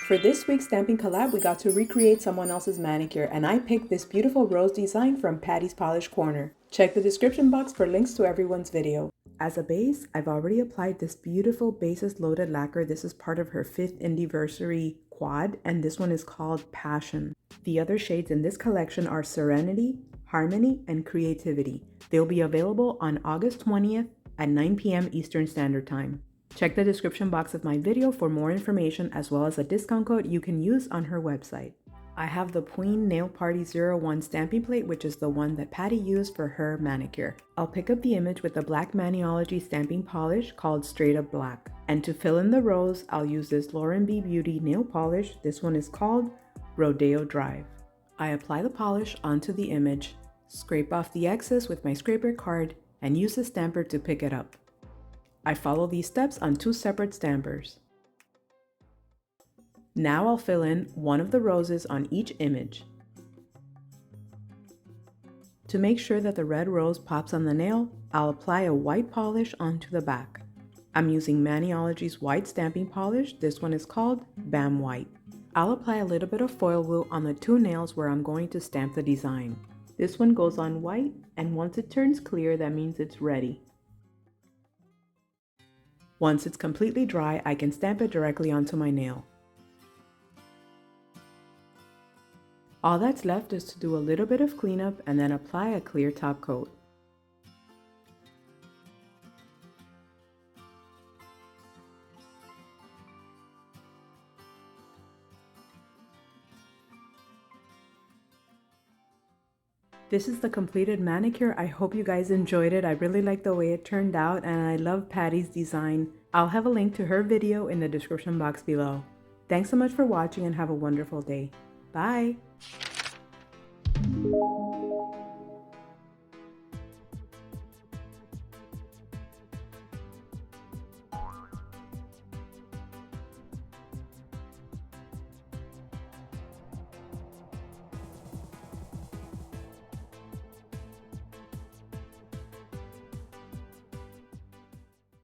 For this week's stamping collab, we got to recreate someone else's manicure, and I picked this beautiful rose design from Pattie's Polish Corner. Check the description box for links to everyone's video. As a base, I've already applied this beautiful basis loaded lacquer. This is part of her 5th anniversary quad, and this one is called Passion. The other shades in this collection are Serenity, Harmony, and Creativity. They'll be available on August 20th at 9 p.m. Eastern Standard Time. Check the description box of my video for more information as well as a discount code you can use on her website. I have the Pueen Nail Party 01 stamping plate, which is the one that Pattie used for her manicure. I'll pick up the image with the black Maniology stamping polish called Straight Up Black. And to fill in the rows, I'll use this Lauren B Beauty nail polish. This one is called Rodeo Drive. I apply the polish onto the image, scrape off the excess with my scraper card, and use the stamper to pick it up. I follow these steps on 2 separate stampers. Now I'll fill in one of the roses on each image. To make sure that the red rose pops on the nail, I'll apply a white polish onto the back. I'm using Maniology's white stamping polish. This one is called Bam White. I'll apply a little bit of foil glue on the 2 nails where I'm going to stamp the design. This one goes on white, and once it turns clear, that means it's ready. Once it's completely dry, I can stamp it directly onto my nail. All that's left is to do a little bit of cleanup and then apply a clear top coat. This is the completed manicure. I hope you guys enjoyed it. I really like the way it turned out, and I love Pattie's design. I'll have a link to her video in the description box below. Thanks so much for watching and have a wonderful day. Bye!